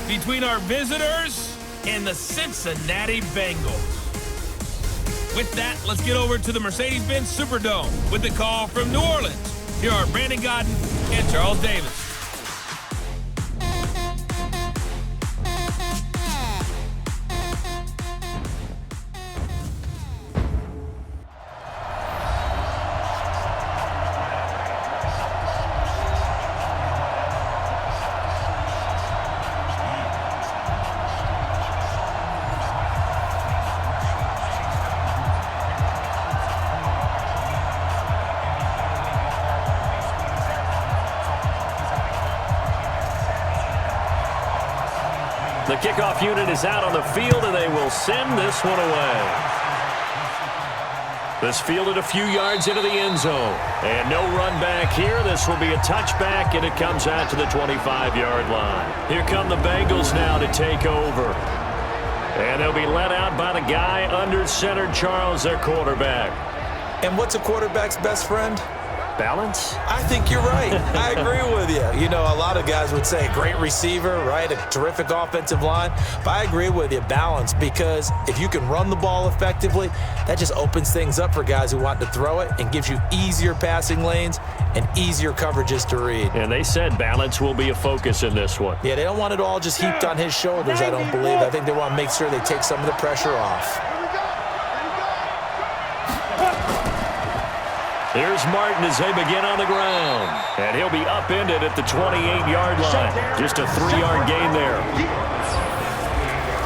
between our visitors and the Cincinnati Bengals. With that, let's get over to the Mercedes-Benz Superdome with the call from New Orleans. Here are Brandon Godden and Charles Davis. The kickoff unit is out on the field, and they will send this one away. This fielded a few yards into the end zone. And no run back here. This will be a touchback, and it comes out to the 25-yard line. Here come the Bengals now to take over. And they'll be let out by the guy under center, Charles, their quarterback. And what's a quarterback's best friend? Balance? I think you're right. I agree with you. You know, a lot of guys would say great receiver, right? A terrific offensive line. But I agree with you, balance, because if you can run the ball effectively, that just opens things up for guys who want to throw it and gives you easier passing lanes and easier coverages to read. And they said balance will be a focus in this one. Yeah, they don't want it all just heaped on his shoulders, I don't believe. I think they want to make sure they take some of the pressure off. Here's Martin as they begin on the ground. And he'll be upended at the 28-yard line. Just a 3-yard gain there.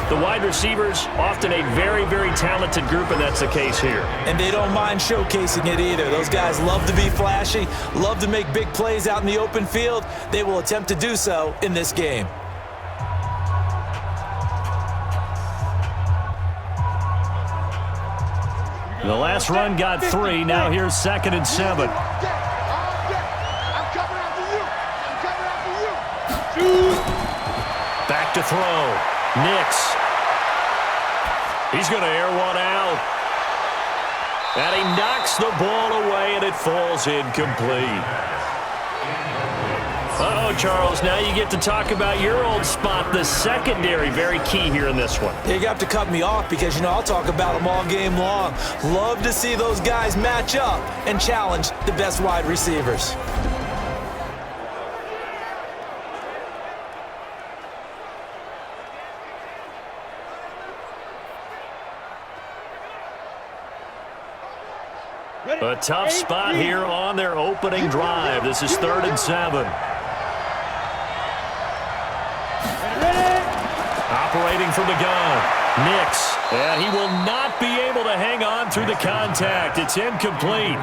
The wide receivers, often a very, very talented group, and that's the case here. And they don't mind showcasing it either. Those guys love to be flashy, love to make big plays out in the open field. They will attempt to do so in this game. The last run got 3. Now here's 2nd and 7. Back to throw. Nix. He's going to air one out. And he knocks the ball away, and it falls incomplete. Uh-oh, Charles, now you get to talk about your old spot, the secondary. Very key here in this one. You have to cut me off because, you know, I'll talk about them all game long. Love to see those guys match up and challenge the best wide receivers. A tough spot here on their opening drive. This is 3rd and 7. Operating from the gun, Nix. And he will not be able to hang on through the contact. It's incomplete.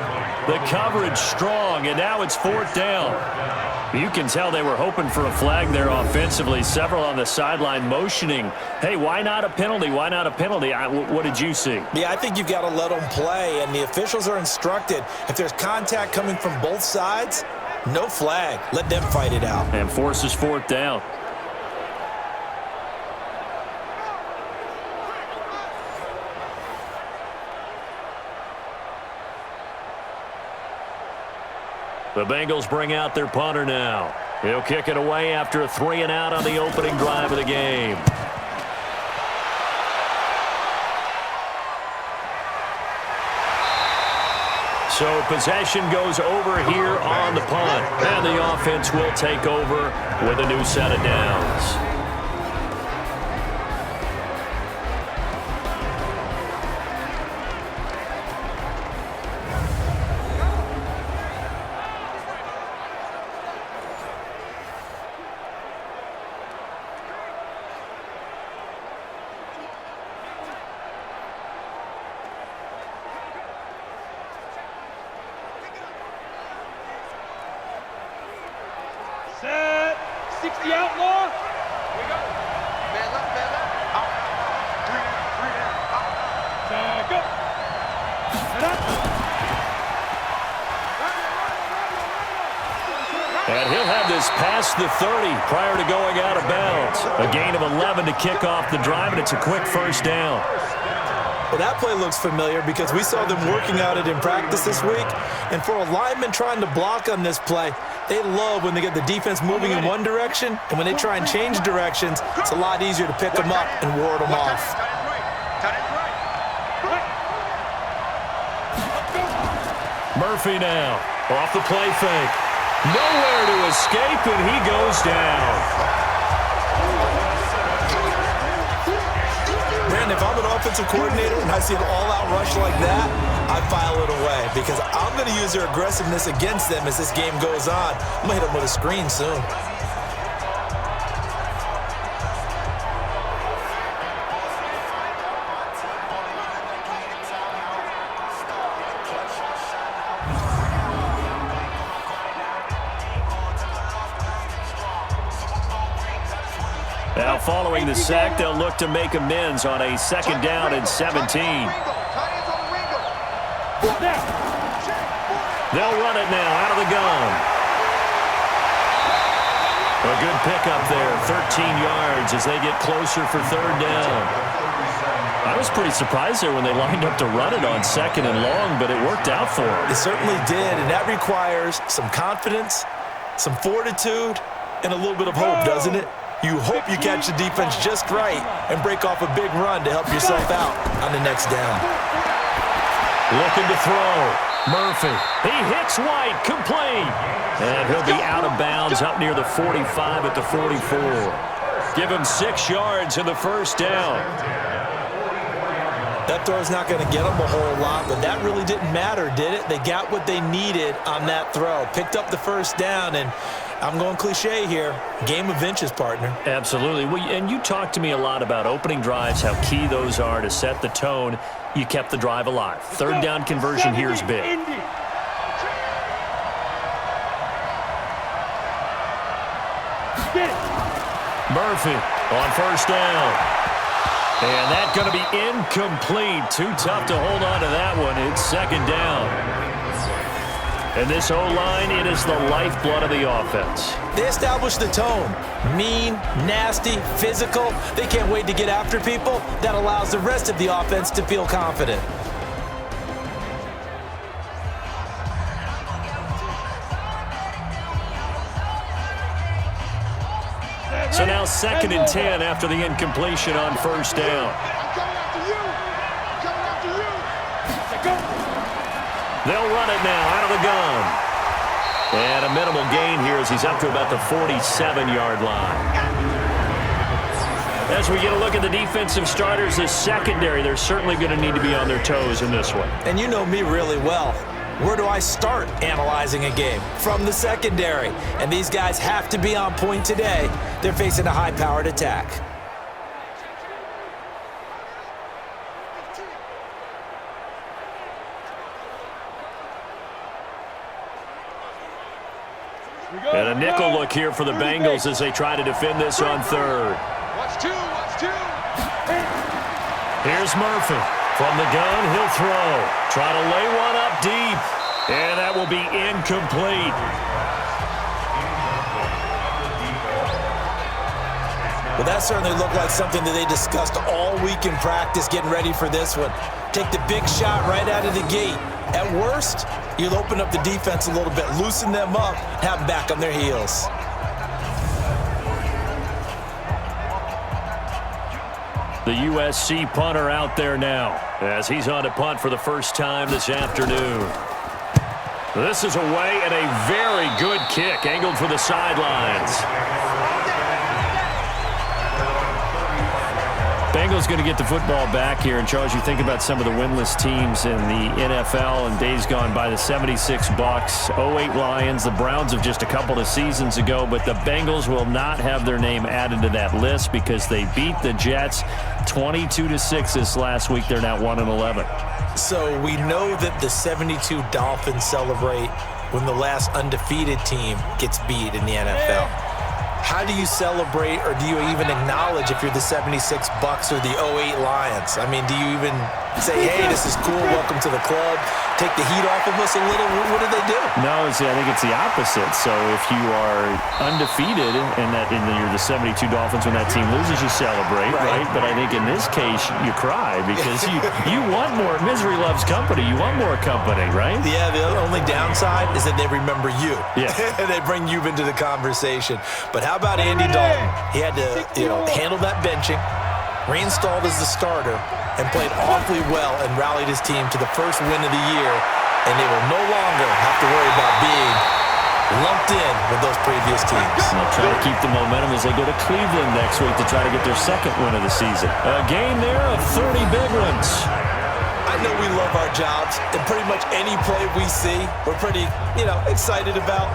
The coverage strong, and now it's 4th down. You can tell they were hoping for a flag there offensively. Several on the sideline motioning, hey, why not a penalty? Why not a penalty? What did you see? Yeah, I think you've got to let them play, and the officials are instructed. If there's contact coming from both sides, no flag. Let them fight it out. And forces 4th down. The Bengals bring out their punter now. He'll kick it away after a 3-and-out on the opening drive of the game. So possession goes over here on the punt. And the offense will take over with a new set of downs. Set. 60 outlaw. Here we go. Man left. Out. 3 down. Out. Set. Go. And up. And he'll have this past the 30 prior to going out of bounds. A gain of 11 to kick off the drive, and it's a quick 1st down. Well, that play looks familiar because we saw them working out it in practice this week. And for a lineman trying to block on this play, They love when they get the defense moving in one direction, and when they try and change directions, it's a lot easier to pick them up and ward them off. Murphy now, off the play fake. Nowhere to escape, and he goes down. Brandon, if I'm an offensive coordinator and I see an all-out rush like that, I file it away because I'm going to use their aggressiveness against them as this game goes on. I'm going to hit them with a screen soon. Now following the sack, they'll look to make amends on a 2nd down and 17. They'll run it now out of the gun. A good pickup there, 13 yards as they get closer for 3rd down. I was pretty surprised there when they lined up to run it on 2nd and long, but it worked out for them. It certainly did, and that requires some confidence, some fortitude, and a little bit of hope, doesn't it? You hope you catch the defense just right and break off a big run to help yourself out on the next down. Looking to throw. Murphy. He hits White. Complete. And he'll be out of bounds up near the 45 at the 44. Give him 6 yards in the 1st down. That throw's not going to get them a whole lot, but that really didn't matter, did it? They got what they needed on that throw. Picked up the 1st down, and I'm going cliche here. Game of inches, partner. Absolutely. Well, and you talked to me a lot about opening drives, how key those are to set the tone. You kept the drive alive. 3rd down conversion here is big. Murphy on 1st down. And that's going to be incomplete. Too tough to hold on to that one. It's 2nd down. And this O-line, it is the lifeblood of the offense. They established the tone. Mean, nasty, physical. They can't wait to get after people. That allows the rest of the offense to feel confident. So now 2nd and 10 after the incompletion on 1st down. They'll run it now out of the gun. And a minimal gain here as he's up to about the 47-yard line. As we get a look at the defensive starters, this secondary, they're certainly going to need to be on their toes in this one. And you know me really well. Where do I start analyzing a game? From the secondary. And these guys have to be on point today. They're facing a high-powered attack. And a nickel look here for the Bengals as they try to defend this on 3rd. Watch two. Here's Murphy. From the gun, he'll throw. Try to lay one up deep. And that will be incomplete. Well, that certainly looked like something that they discussed all week in practice getting ready for this one. Take the big shot right out of the gate. At worst, you'll open up the defense a little bit, loosen them up, have them back on their heels. The USC punter out there now as he's on to punt for the first time this afternoon. This is away and a very good kick angled for the sidelines. Bengals going to get the football back here. And, Charles, you think about some of the winless teams in the NFL in days gone by, the 76 Bucks, 08 Lions, the Browns of just a couple of seasons ago. But the Bengals will not have their name added to that list because they beat the Jets 22-6 this last week. They're now 1-11. So we know that the 72 Dolphins celebrate when the last undefeated team gets beat in the NFL. How do you celebrate, or do you even acknowledge if you're the 76 Bucks or the 08 Lions? I mean, do you even say, hey, this is cool, welcome to the club, take the heat off of us a little? What do they do? No, see, I think it's the opposite. So if you are undefeated and you're the 72 Dolphins, when that team loses, you celebrate, right? But I think in this case, you cry because you want more. Misery loves company. You want more company, right? Yeah, the only downside is that they remember you. Yeah. They bring you into the conversation. But how about Andy Dalton? He had to handle that benching, reinstalled as the starter, and played awfully well and rallied his team to the first win of the year, and they will no longer have to worry about being lumped in with those previous teams. And they'll try to keep the momentum as they go to Cleveland next week to try to get their second win of the season. A game there of 30 big ones. I know we love our jobs, and pretty much any play we see, we're pretty, excited about.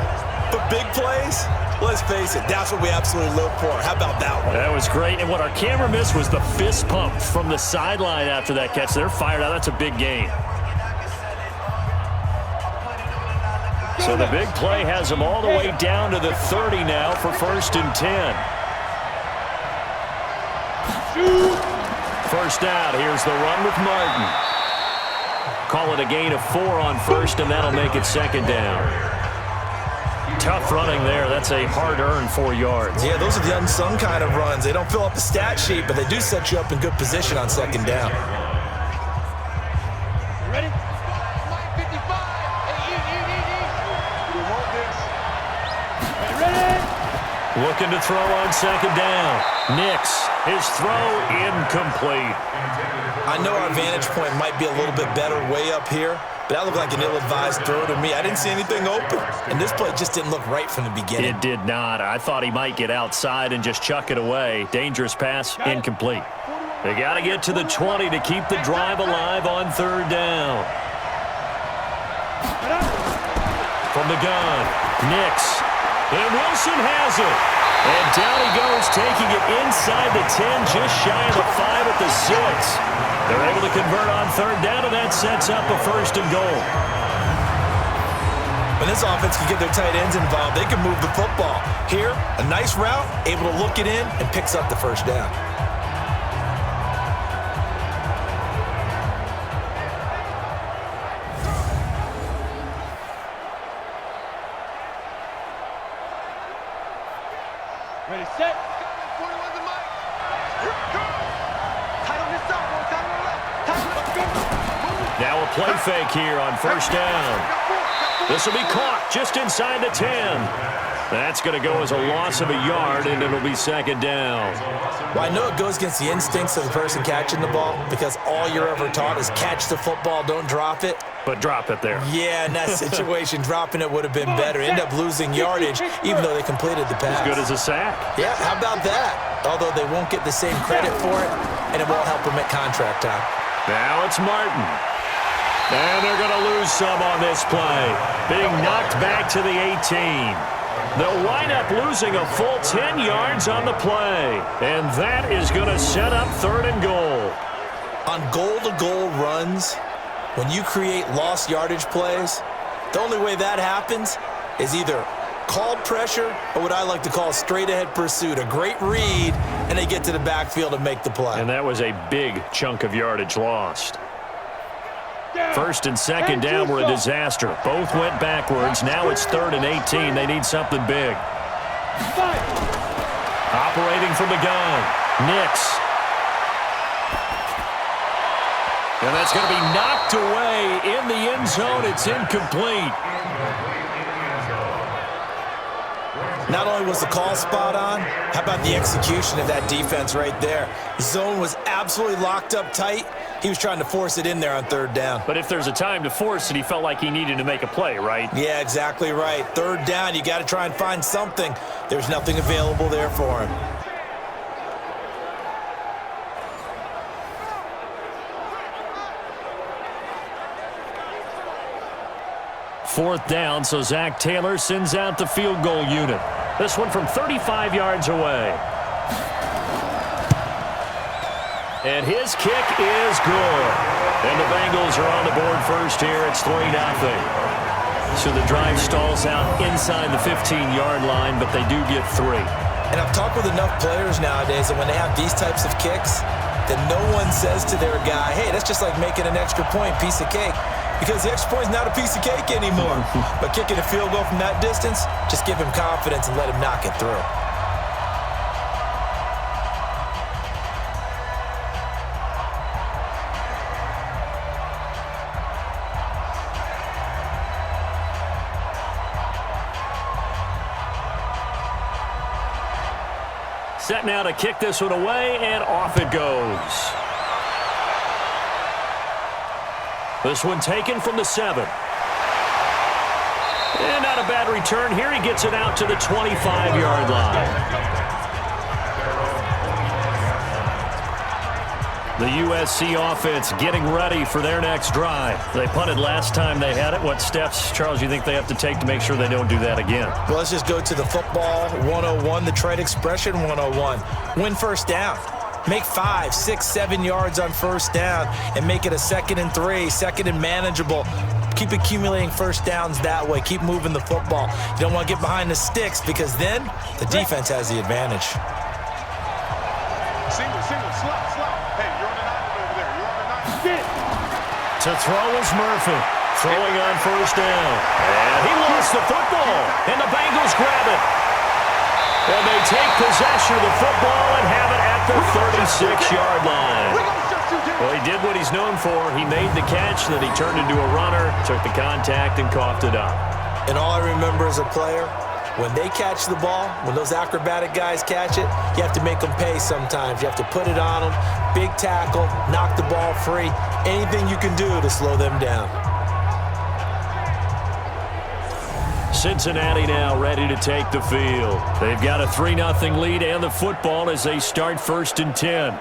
But big plays, let's face it, that's what we absolutely live for. How about that one? That was great, and what our camera missed was the fist pump from the sideline after that catch. They're fired out. That's a big game. So the big play has them all the way down to the 30 now for 1st and 10. First down. Here's the run with Martin. Call it a gain of 4 on first, and that'll make it 2nd down. Tough running there. That's a hard-earned 4 yards. Yeah, those are the unsung kind of runs. They don't fill up the stat sheet, but they do set you up in good position on 2nd down. Ready? Looking to throw on 2nd down. Nix, his throw incomplete. I know our vantage point might be a little bit better way up here, but that looked like an ill-advised throw to me. I didn't see anything open, and this play just didn't look right from the beginning. It did not. I thought he might get outside and just chuck it away. Dangerous pass, incomplete. They got to get to the 20 to keep the drive alive on 3rd down. From the gun, Nix. And Wilson has it. And down he goes, taking it inside the 10, just shy of the 5 at the 6. They're able to convert on 3rd down, and that sets up a 1st and goal. When this offense can get their tight ends involved, they can move the football. Here, a nice route, able to look it in, and picks up the 1st down. Ready, set. 41's the mic. Here we go. Tighten this up, boy. Tighten it up. Tighten it up. Now a play fake here on 1st down. This will be caught just inside the 10. That's going to go as a loss of a yard, and it'll be 2nd down. Well, I know it goes against the instincts of the person catching the ball because all you're ever taught is catch the football, don't drop it. But drop it there. Yeah, in that situation, dropping it would have been better. End up losing yardage, even though they completed the pass. As good as a sack. Yeah, how about that? Although they won't get the same credit for it, and it won't help them at contract time. Now it's Martin. And they're going to lose some on this play. Being knocked back to the 18. They'll wind up losing a full 10 yards on the play. And that is going to set up 3rd and goal. On goal-to-goal runs, when you create lost yardage plays, the only way that happens is either called pressure or what I like to call straight-ahead pursuit. A great read, and they get to the backfield and make the play. And that was a big chunk of yardage lost. 1st and 2nd down were a disaster. Both went backwards. Now it's 3rd and 18. They need something big. Operating from the gun, Nix. And that's going to be knocked away in the end zone. It's incomplete. Not only was the call spot on, how about the execution of that defense right there? The zone was absolutely locked up tight. He was trying to force it in there on 3rd down. But if there's a time to force it, he felt like he needed to make a play, right? Yeah, exactly right. 3rd down, you got to try and find something. There's nothing available there for him. Fourth down, so Zach Taylor sends out the field goal unit. This one from 35 yards away. And his kick is good. And the Bengals are on the board first here. It's 3-0. So the drive stalls out inside the 15-yard line, but they do get 3. And I've talked with enough players nowadays that when they have these types of kicks, then no one says to their guy, hey, that's just like making an extra point, piece of cake. Because the extra point is not a piece of cake anymore. But kicking a field goal from that distance, just give him confidence and let him knock it through. Set now to kick this one away, and off it goes. This one taken from the 7. And not a bad return here. He gets it out to the 25-yard line. The USC offense getting ready for their next drive. They punted last time they had it. What steps, Charles, you think they have to take to make sure they don't do that again? Well, let's just go to the football 101, the trade expression 101. Win first down. Make 5, 6, 7 yards on first down and make it a 2nd and 3, 2nd and manageable. Keep accumulating first downs that way. Keep moving the football. You don't want to get behind the sticks because then the defense has the advantage. Single, slot. Hey, you're on an island over there. You're on an island. To throw is Murphy. Throwing on first down. And he lost the football. And the Bengals grab it. And they take possession of the football and have it at the 36-yard line. Well, he did what he's known for. He made the catch, then he turned into a runner, took the contact, and coughed it up. And all I remember as a player, when they catch the ball, when those acrobatic guys catch it, you have to make them pay sometimes. You have to put it on them, big tackle, knock the ball free, anything you can do to slow them down. Cincinnati now ready to take the field. They've got a 3-0 lead and the football as they start 1st and 10.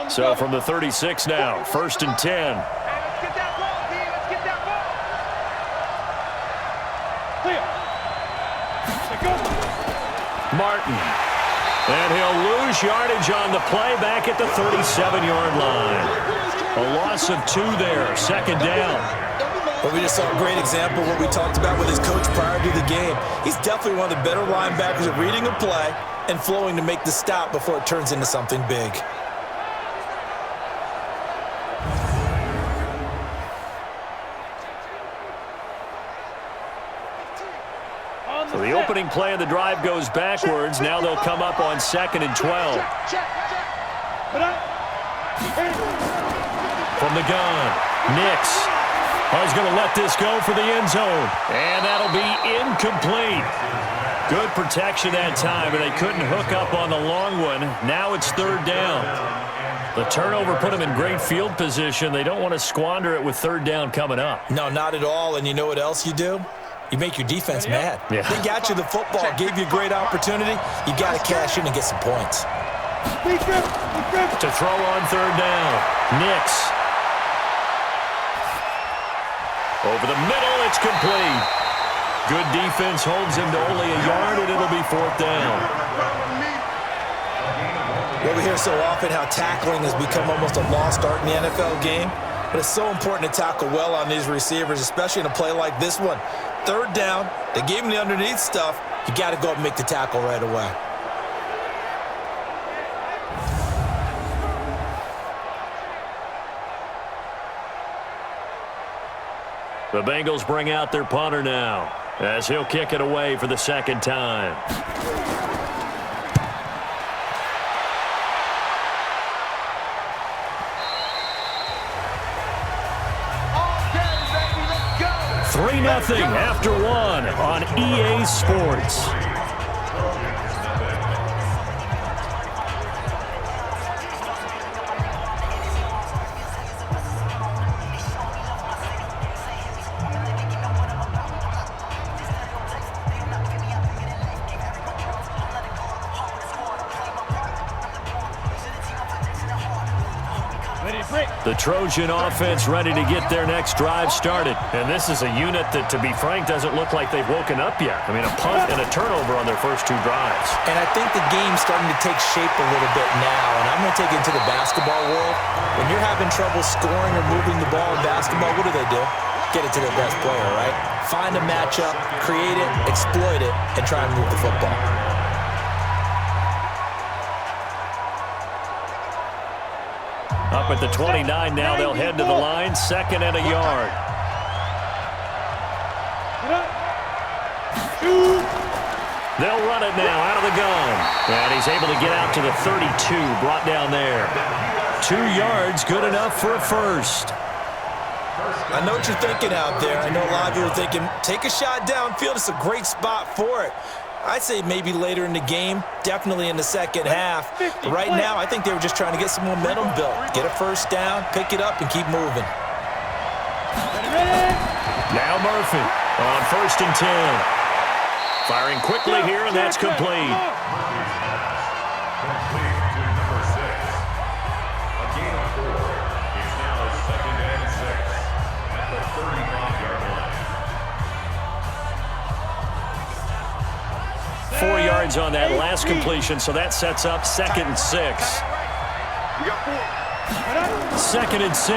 So from the 36 now, 1st and 10. Hey, let's get that ball, D. Let's get that ball. Clear. Martin. And he'll lose yardage on the play back at the 37-yard line. A loss of 2 there, 2nd down. But we just saw a great example of what we talked about with his coach prior to the game. He's definitely one of the better linebackers at reading a play and flowing to make the stop before it turns into something big. So the opening play of the drive goes backwards. Now they'll come up on 2nd and 12. From the gun, Nix. He's going to let this go for the end zone. And that'll be incomplete. Good protection that time, but they couldn't hook up on the long one. Now it's 3rd down. The turnover put them in great field position. They don't want to squander it with 3rd down coming up. No, not at all. And you know what else you do? You make your defense mad. Yeah. They got you the football, gave you a great opportunity. You got to cash in and get some points. To throw on 3rd down, Nix. Over the middle, it's complete. Good defense holds him to only a yard, and it'll be 4th down. Well, we hear so often how tackling has become almost a lost art in the NFL game. But it's so important to tackle well on these receivers, especially in a play like this one. 3rd down, they gave him the underneath stuff. You got to go up and make the tackle right away. The Bengals bring out their punter now as he'll kick it away for the 2nd time. Okay, baby, let's go. 3-0 after 1 on EA Sports. Ready to break. The Trojan offense ready to get their next drive started. And this is a unit that, to be frank, doesn't look like they've woken up yet. I mean, a punt and a turnover on their first 2 drives. And I think the game's starting to take shape a little bit now. And I'm going to take it into the basketball world. When you're having trouble scoring or moving the ball in basketball, what do? Get it to their best player, right? Find a matchup, create it, exploit it, and try and move the football. Up at the 29 now, they'll head to the line, 2nd and a yard. They'll run it now out of the gun. And he's able to get out to the 32, brought down there. 2 yards, good enough for a first. I know what you're thinking out there. I know a lot of you are thinking, take a shot downfield. It's a great spot for it. I'd say maybe later in the game, definitely in the second half. But right now, I think they were just trying to get some momentum built. Get a first down, pick it up, and keep moving. Now Murphy on 1st and 10. Firing quickly here, and that's complete. A gain of 4. It's now 2nd and 6 at the 35-yard line. 4 yards on that last completion, so that sets up 2nd and 6. 2nd and 6.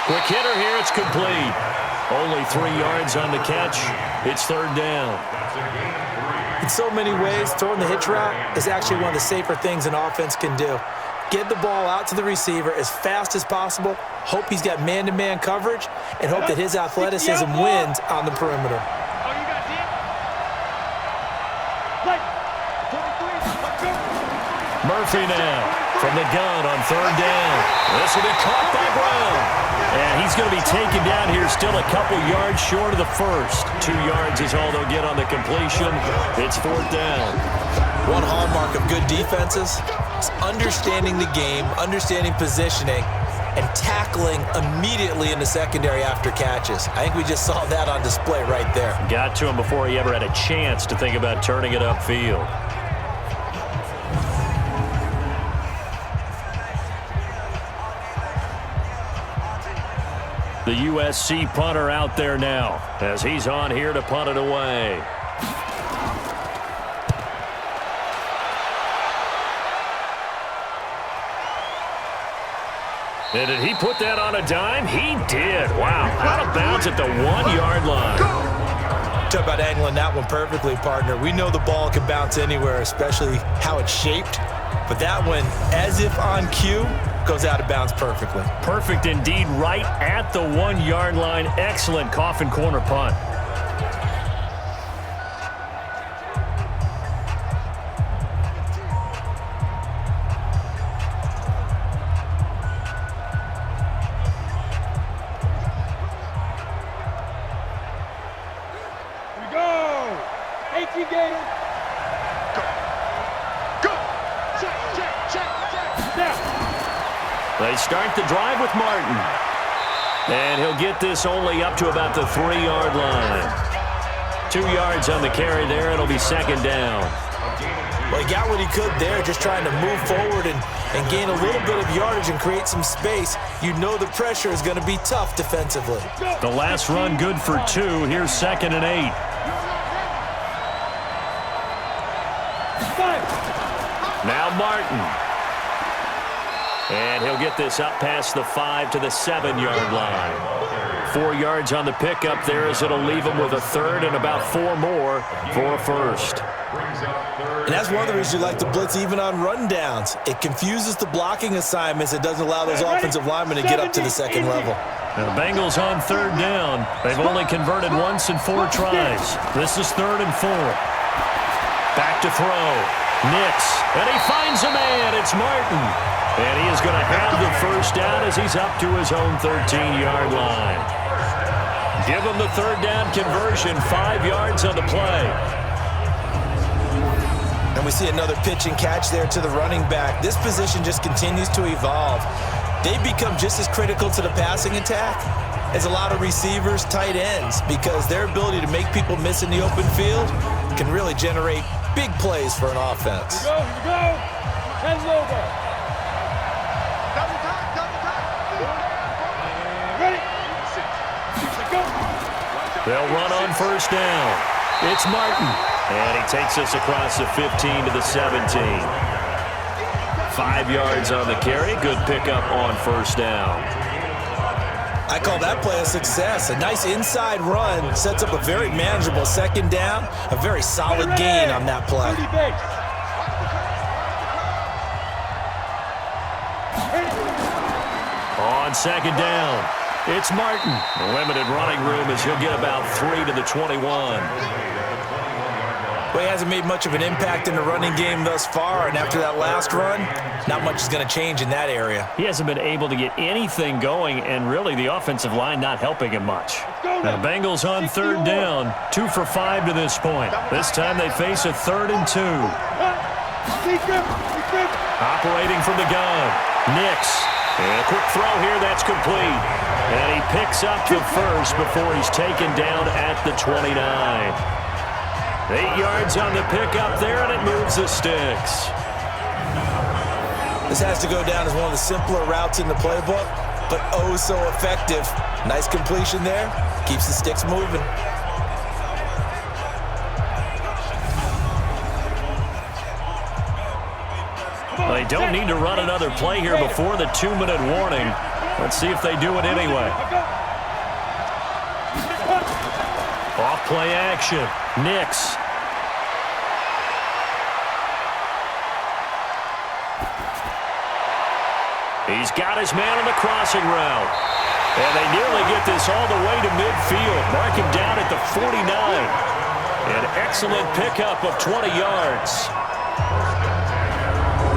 Quick hitter here, it's complete. Only 3 yards on the catch. It's 3rd down. In so many ways, throwing the hitch route is actually one of the safer things an offense can do. Get the ball out to the receiver as fast as possible, hope he's got man-to-man coverage, and hope that his athleticism wins on the perimeter. Murphy now from the gun on 3rd down. This will be caught by Brown. And he's going to be taken down here, still a couple yards short of the first. 2 yards is all they'll get on the completion. It's 4th down. One hallmark of good defenses is understanding the game, understanding positioning, and tackling immediately in the secondary after catches. I think we just saw that on display right there. Got to him before he ever had a chance to think about turning it upfield. The USC punter out there now as he's on here to punt it away. And did he put that on a dime? He did. Wow. Out of bounds at the 1-yard line. Talk about angling that one perfectly, partner. We know the ball can bounce anywhere, especially how it's shaped. But that one, as if on cue, goes out of bounds perfectly. Perfect indeed, right at the 1-yard line. Excellent coffin corner punt. Here we go. 18 Gators. Go. Check. Now. They start the drive with Martin. And he'll get this only up to about the 3-yard line. 2 yards on the carry there. It'll be 2nd down. Well, he got what he could there, just trying to move forward and gain a little bit of yardage and create some space. You know the pressure is going to be tough defensively. The last run good for 2. Here's 2nd and 8. Now Martin. And he'll get this up past the 5 to the 7-yard line. 4 yards on the pickup there as it'll leave him with a 3rd and about 4 more for a first. And that's one of the reasons you like to blitz even on rundowns. It confuses the blocking assignments. It doesn't allow those offensive linemen to get up to the second level. Now the Bengals on 3rd down. They've only converted once in 4 tries. This is 3rd and 4. Back to throw. Nix. And he finds a man. It's Martin. And he is going to have the first down as he's up to his own 13-yard line. Give him the 3rd down conversion, 5 yards on the play. And we see another pitch and catch there to the running back. This position just continues to evolve. They become just as critical to the passing attack as a lot of receivers, tight ends, because their ability to make people miss in the open field can really generate big plays for an offense. Here we go. Hands over. They'll run on first down. It's Martin. And he takes us across the 15 to the 17. 5 yards on the carry. Good pickup on first down. I call that play a success. A nice inside run sets up a very manageable second down. A very solid gain on that play. On second down, it's Martin. Limited running room as he'll get about 3 to the 21. Well, he hasn't made much of an impact in the running game thus far, and after that last run, not much is going to change in that area. He hasn't been able to get anything going, and really the offensive line not helping him much. The Bengals on third down, 2 for 5 to this point. This time they face a 3rd and 2. Operating from the gun, Nix. And a quick throw here, that's complete. And he picks up the first before he's taken down at the 29. 8 yards on the pickup there, and it moves the sticks. This has to go down as one of the simpler routes in the playbook, but oh so effective. Nice completion there. Keeps the sticks moving. They don't need to run another play here before the 2-minute warning. Let's see if they do it anyway. Off play action. Nix. He's got his man on the crossing route. And they nearly get this all the way to midfield. Mark him down at the 49. An excellent pickup of 20 yards.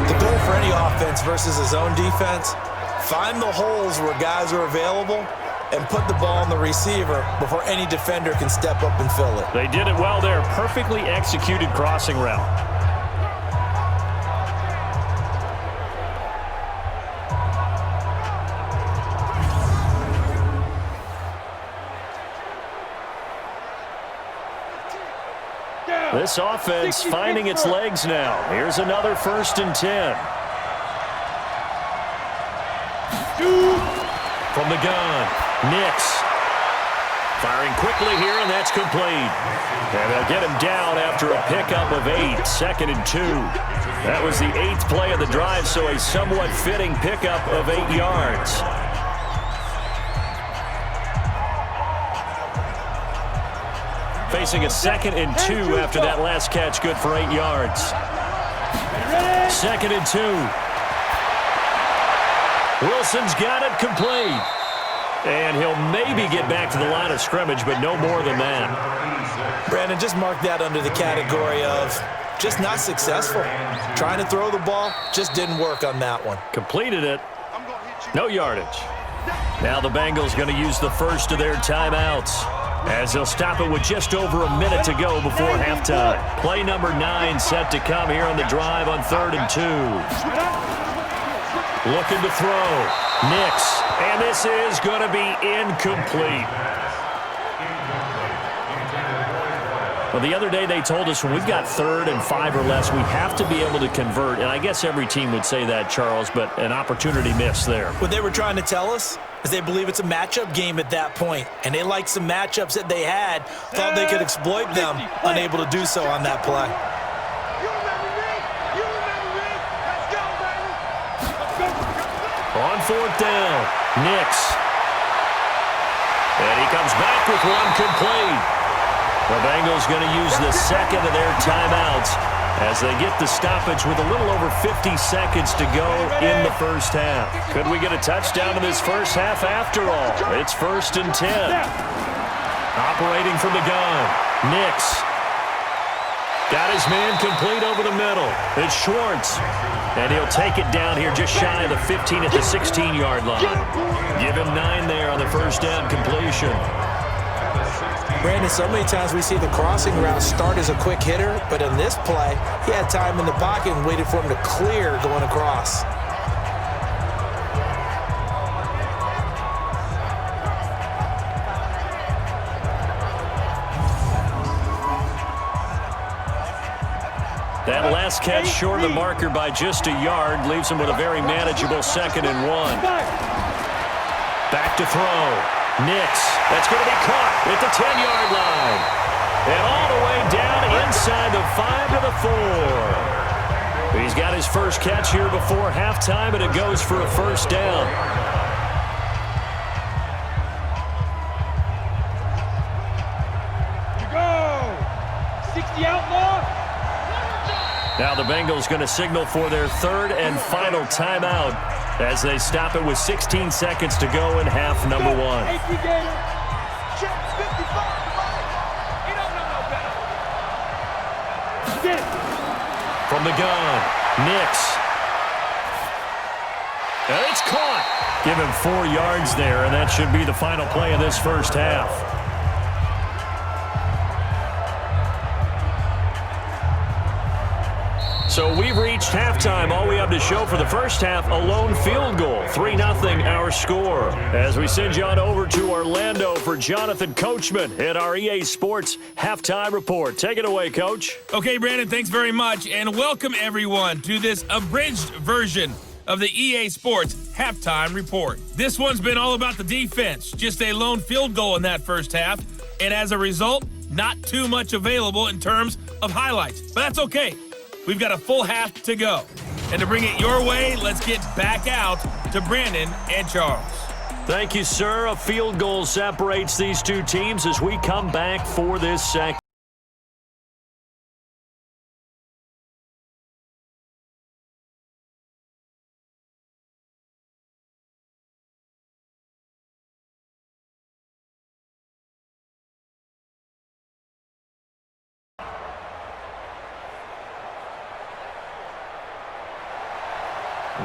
The goal for any offense versus his own defense, find the holes where guys are available and put the ball on the receiver before any defender can step up and fill it. They did it well there. Perfectly executed crossing route. This offense finding its legs now. Here's another 1st and 10. From the gun, Nix. Firing quickly here, and that's complete. And they'll get him down after a pickup of 8, 2nd and 2. That was the 8th play of the drive, so a somewhat fitting pickup of 8 yards. Facing a 2nd and 2 after that last catch, good for 8 yards. 2nd and 2. Wilson's got it complete. And he'll maybe get back to the line of scrimmage, but no more than that. Brandon, just mark that under the category of just not successful. Trying to throw the ball, just didn't work on that one. Completed it. No yardage. Now the Bengals going to use the first of their timeouts, as they'll stop it with just over a minute to go before halftime. Play number 9 set to come here on the drive on 3rd and 2. Looking to throw. Nix. And this is going to be incomplete. Well, the other day they told us when we've got 3rd and 5 or less, we have to be able to convert. And I guess every team would say that, Charles, but an opportunity missed there. What they were trying to tell us is they believe it's a matchup game at that point, and they liked some matchups that they had, thought they could exploit them, unable to do so on that play. On 4th down, Nix. And he comes back with one complete. The Bengals going to use the 2nd of their timeouts as they get the stoppage with a little over 50 seconds to go in the first half. Could we get a touchdown in this first half after all? It's 1st and 10. Operating from the gun, Nix. Got his man complete over the middle. It's Schwartz. And he'll take it down here just shy of the 15 at the 16-yard line. Give him 9 there on the first down completion. Brandon, so many times we see the crossing route start as a quick hitter, but in this play, he had time in the pocket and waited for him to clear going across. That last catch short of the marker by just a yard leaves him with a very manageable 2nd and 1. Back to throw. Nix. That's going to be caught at the 10-yard line. And all the way down inside the 5 to the 4. He's got his first catch here before halftime, and it goes for a first down. You go. 60 outlaw. Now the Bengals going to signal for their third and final timeout as they stop it with 16 seconds to go in half number 1. From the gun, Nix. And it's caught. Give him 4 yards there, and that should be the final play of this first half. So we've reached halftime. All we have to show for the first half, a lone field goal. 3-0 our score. As we send you on over to Orlando for Jonathan Coachman at our EA Sports Halftime Report. Take it away, Coach. Okay, Brandon, thanks very much, and welcome everyone to this abridged version of the EA Sports Halftime Report. This one's been all about the defense. Just a lone field goal in that first half, and as a result, not too much available in terms of highlights. But that's okay. We've got a full half to go. And to bring it your way, let's get back out to Brandon and Charles. Thank you, sir. A field goal separates these two teams as we come back for this second.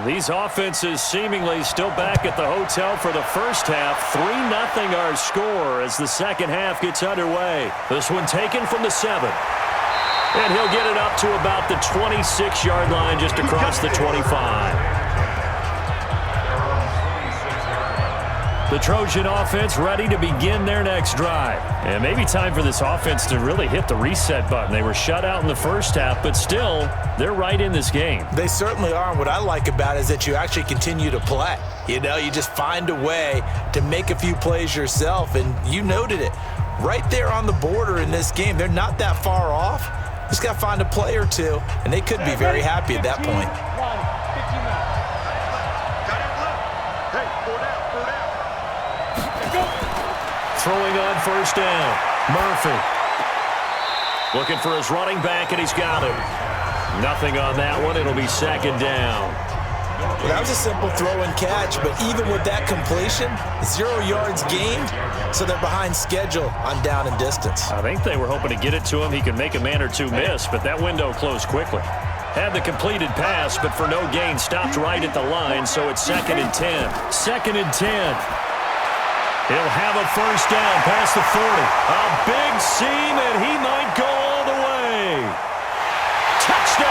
These offenses seemingly still back at the hotel for the first half. 3-0 our score as the second half gets underway. This one taken from the 7. And he'll get it up to about the 26-yard line just across the 25. The Trojan offense ready to begin their next drive. And maybe time for this offense to really hit the reset button. They were shut out in the first half, but still, they're right in this game. They certainly are. And what I like about it is that you actually continue to play. You know, you just find a way to make a few plays yourself, and you noted it. Right there on the border in this game, they're not that far off. Just got to find a play or two, and they could be very happy at that point. Throwing on first down, Murphy. Looking for his running back, and he's got him. Nothing on that one. It'll be second down. Well, that was a simple throw and catch, but even with that completion, 0 yards gained, so they're behind schedule on down and distance. I think they were hoping to get it to him. He could make a man or two miss, but that window closed quickly. Had the completed pass, but for no gain, stopped right at the line, so it's 2nd and 10. 2nd and 10. He'll have a first down past the 40. A big seam, and he might go all the way. Touchdown!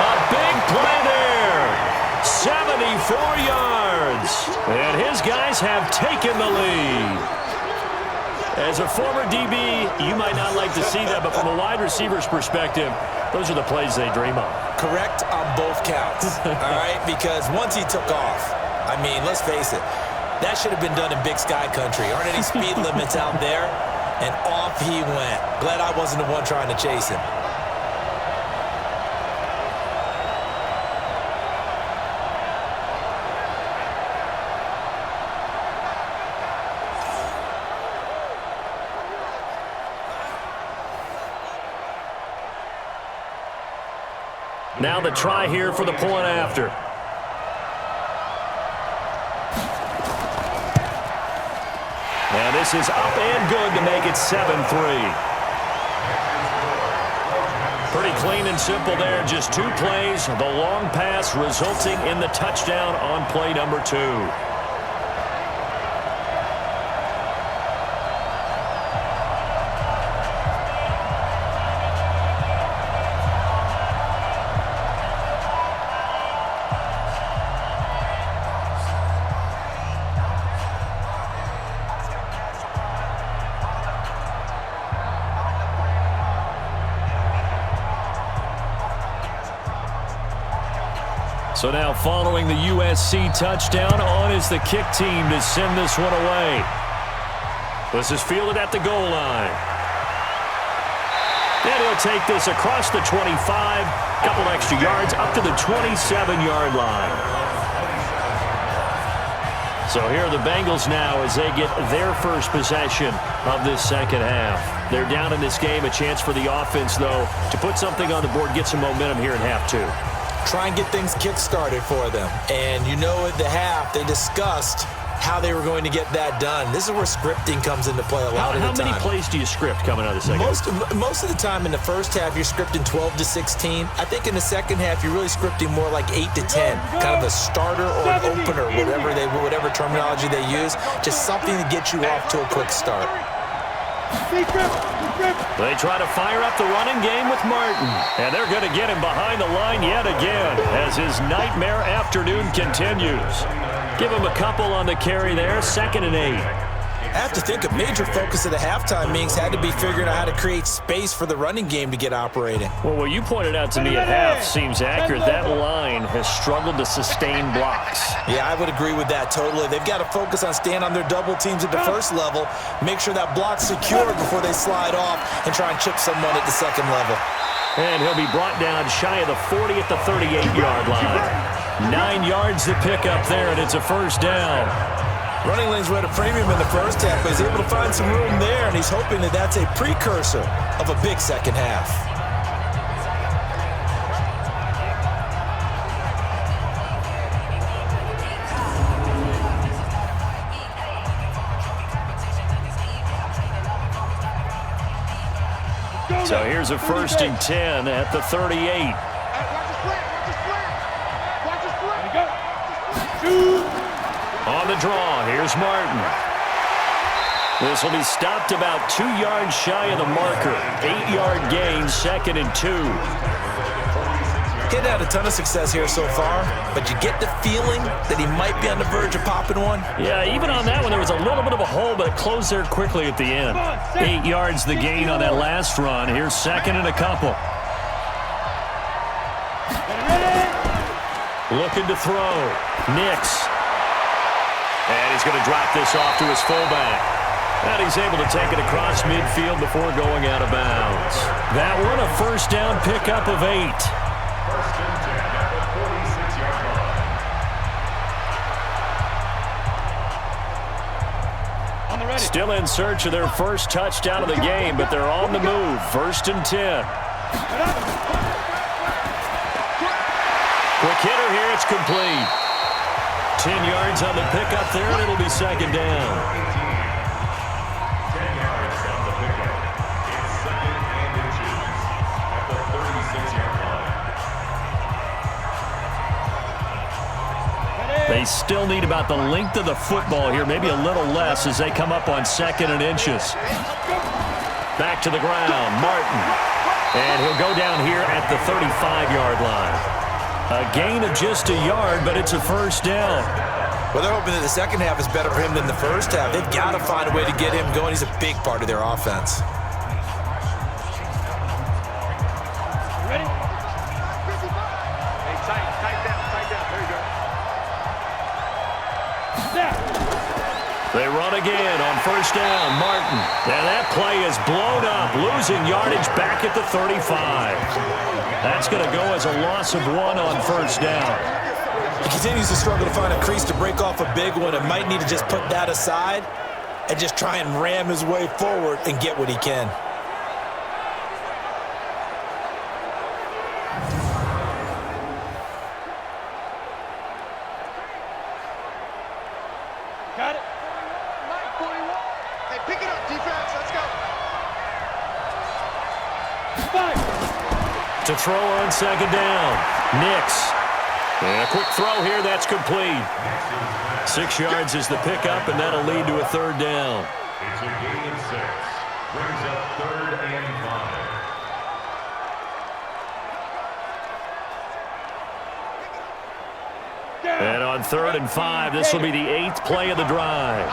A big play there. 74 yards. And his guys have taken the lead. As a former DB, you might not like to see that, but from a wide receiver's perspective, those are the plays they dream of. Correct on both counts, all right? Because once he took off, I mean, let's face it, that should have been done in Big Sky country. Aren't any speed limits out there? And off he went. Glad I wasn't the one trying to chase him. Now the try here for the point after. And this is up and good to make it 7-3. Pretty clean and simple there. Just 2 plays. The long pass resulting in the touchdown on play number 2. So now following the USC touchdown, on is the kick team to send this one away. This is fielded at the goal line. And he'll take this across the 25, couple extra yards up to the 27-yard line. So here are the Bengals now as they get their first possession of this second half. They're down in this game, a chance for the offense, though, to put something on the board, get some momentum here in half two. Try and get things kick-started for them. And you know at the half, they discussed how they were going to get that done. This is where scripting comes into play a lot of the time. How many plays do you script coming out of the second half? Most of the time in the first half, you're scripting 12 to 16. I think in the second half, you're really scripting more like 8 to 10, kind of a starter or an opener, whatever terminology they use, just something to get you off to a quick start. They try to fire up the running game with Martin, and they're going to get him behind the line yet again as his nightmare afternoon continues. Give him a couple on the carry there, 2nd and 8. I have to think a major focus of the halftime meetings had to be figuring out how to create space for the running game to get operating. Well, what you pointed out to me at half seems accurate. That line has struggled to sustain blocks. Yeah, I would agree with that totally. They've got to focus on staying on their double teams at the first level, make sure that block's secure before they slide off and try and chip someone at the second level. And he'll be brought down shy of the 40 at the 38-yard line. 9 yards to pick up there, and it's a first down. Running lanes were at a premium in the first half, but he's able to find some room there, and he's hoping that that's a precursor of a big second half. So here's a 1st and 10 at the 38. On the draw, here's Martin. This will be stopped about 2 yards shy of the marker. 8-yard gain, 2nd and 2. He's had a ton of success here so far, but you get the feeling that he might be on the verge of popping one. Yeah, even on that one, there was a little bit of a hole, but it closed there quickly at the end. 8 yards the gain on that last run. Here's 2nd and a couple. Looking to throw. Nix. And he's going to drop this off to his fullback. And he's able to take it across midfield before going out of bounds. That one, a first down pickup of 8. 1st and 10 at the 46-yard line. Still in search of their first touchdown of the game, but they're on the move. 1st and 10. Quick hitter here, it's complete. 10 yards on the pickup there, and it'll be 2nd down. 10 yards on the pickup. It's 2nd and inches at the 36-yard line. They still need about the length of the football here, maybe a little less as they come up on 2nd and inches. Back to the ground, Martin. And he'll go down here at the 35-yard line. A gain of just a yard, but it's a first down. Well, they're hoping that the second half is better for him than the first half. They've got to find a way to get him going. He's a big part of their offense. Ready? Hey, tight down. There you go. Snap. They run again on first down. Martin. And that play is blown up, losing yardage back at the 35. That's going to go as a loss of 1 on first down. He continues to struggle to find a crease to break off a big one and might need to just put that aside and just try and ram his way forward and get what he can. Got it. 41. Hey, pick it up, defense. Let's go. 5. To throw on 2nd down. Nix. And a quick throw here, that's complete. 6 yards is the pickup, and that'll lead to a 3rd down. It's a gain of 6. Brings up 3rd and 5. And on 3rd and 5, this will be the 8th play of the drive.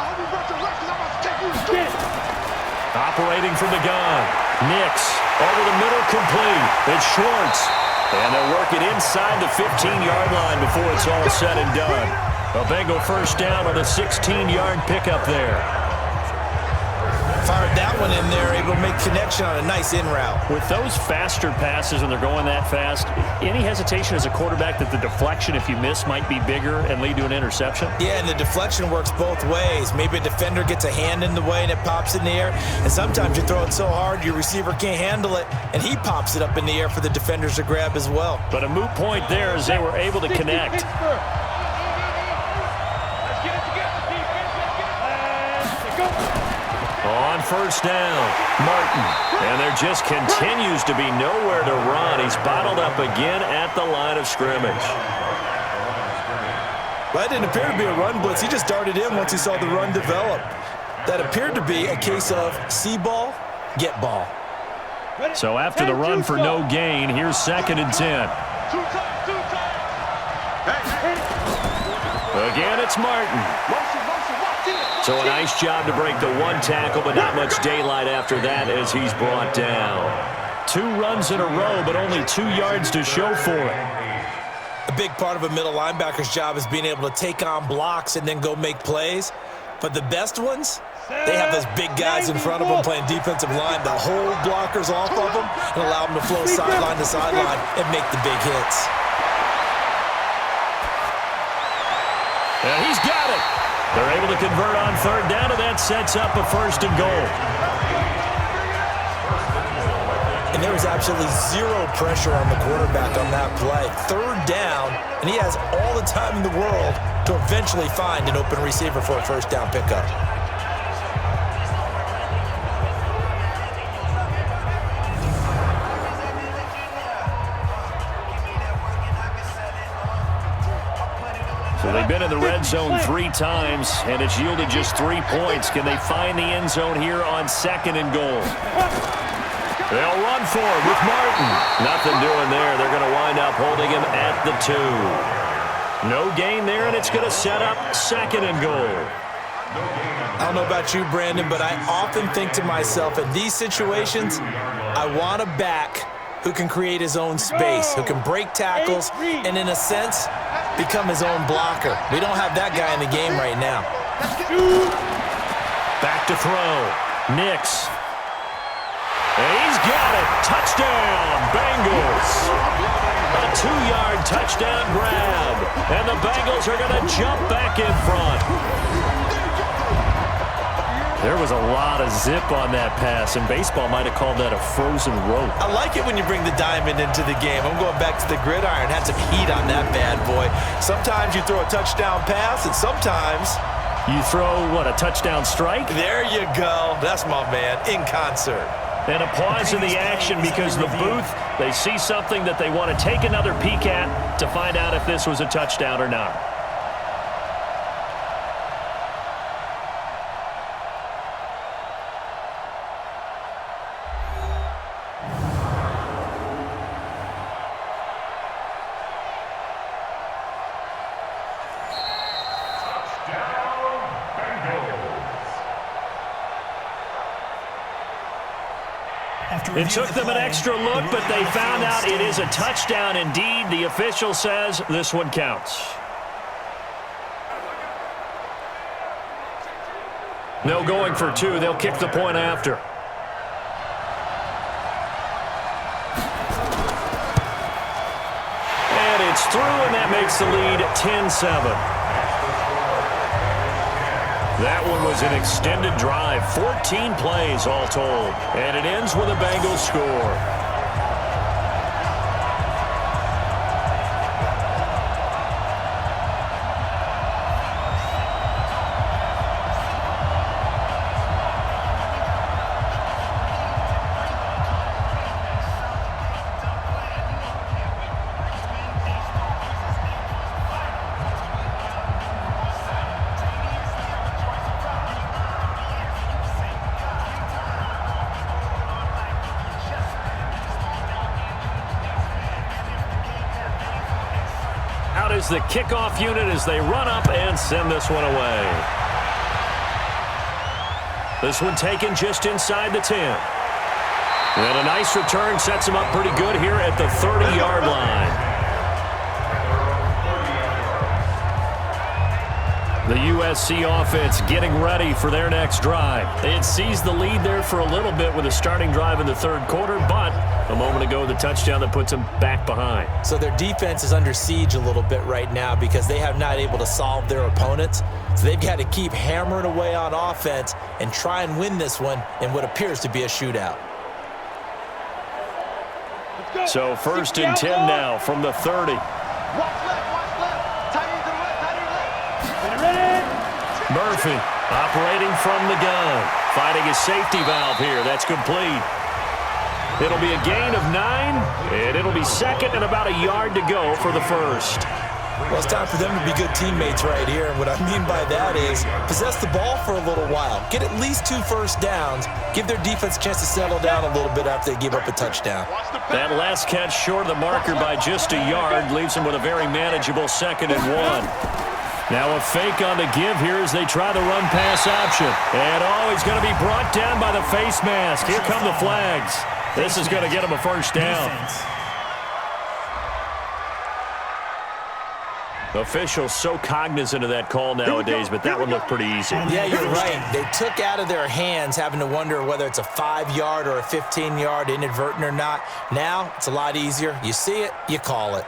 Operating from the gun. Nix over the middle, complete. It's Schwartz. And they'll work it inside the 15-yard line before it's all said and done. A Bengal first down on a 16-yard pickup there. Fired that one in there, able to make connection on a nice in route. With those faster passes and they're going that fast, any hesitation as a quarterback that the deflection, if you miss, might be bigger and lead to an interception? Yeah, and the deflection works both ways. Maybe a defender gets a hand in the way and it pops in the air. And sometimes you throw it so hard your receiver can't handle it, and he pops it up in the air for the defenders to grab as well. But a moot point there as they were able to connect. On first down, Martin. And there just continues to be nowhere to run. He's bottled up again at the line of scrimmage. Well, that didn't appear to be a run blitz. He just darted in once he saw the run develop. That appeared to be a case of see ball, get ball. So after the run for no gain, here's 2nd and 10. Again, it's Martin. So a nice job to break the one tackle, but not much daylight after that as he's brought down. 2 runs in a row, but only 2 yards to show for it. A big part of a middle linebacker's job is being able to take on blocks and then go make plays. But the best ones, they have those big guys in front of them playing defensive line that hold blockers off of them and allow them to flow sideline to sideline and make the big hits. And he's got it. They're able to convert on 3rd down, and that sets up a 1st and goal. And there was absolutely zero pressure on the quarterback on that play. 3rd down, and he has all the time in the world to eventually find an open receiver for a 1st down pickup. So they've been in the red zone 3 times, and it's yielded just 3 points. Can they find the end zone here on 2nd and goal? They'll run for it with Martin. Nothing doing there. They're going to wind up holding him at the 2. No gain there, and it's going to set up 2nd and goal. I don't know about you, Brandon, but I often think to myself, in these situations, I want a back who can create his own space, who can break tackles, and in a sense, become his own blocker. We don't have that guy in the game right now. Back to throw. Nix. And he's got it. Touchdown, Bengals. A 2-yard touchdown grab. And the Bengals are going to jump back in front. There was a lot of zip on that pass, and baseball might have called that a frozen rope. I like it when you bring the diamond into the game. I'm going back to the gridiron. Had some heat on that bad boy. Sometimes you throw a touchdown pass, and sometimes you throw, what, a touchdown strike? There you go. That's my man, in concert. And a pause in the action because the booth, they see something that they want to take another peek at to find out if this was a touchdown or not. It took them an extra look, but they found out it is a touchdown indeed. The official says this one counts. No going for 2. They'll kick the point after. And it's through, and that makes the lead 10-7. That one was an extended drive, 14 plays all told, and it ends with a Bengals score. Is the kickoff unit as they run up and send this one away. This one taken just inside the 10. And a nice return sets him up pretty good here at the 30-yard line. The USC offense getting ready for their next drive. They had seized the lead there for a little bit with a starting drive in the third quarter, but a moment ago, the touchdown that puts them back behind. So their defense is under siege a little bit right now because they have not able to solve their opponents. So they've got to keep hammering away on offense and try and win this one in what appears to be a shootout. So 1st and 10 now from the 30. Watch left, tight end to the left, tight end left. Murphy operating from the gun. Finding his safety valve here. That's complete. It'll be a gain of 9, and it'll be second and about a yard to go for the first. Well, it's time for them to be good teammates right here. And what I mean by that is possess the ball for a little while. Get at least 2 first downs. Give their defense a chance to settle down a little bit after they give up a touchdown. That last catch short of the marker by just a yard leaves them with a very manageable 2nd and 1. Now a fake on the give here as they try the run-pass option. And he's going to be brought down by the face mask. Here come the flags. This is going to get him a first down. Officials so cognizant of that call nowadays, but that one looked pretty easy. Yeah, you're right. They took out of their hands having to wonder whether it's a 5-yard or a 15-yard, inadvertent or not. Now it's a lot easier. You see it, you call it.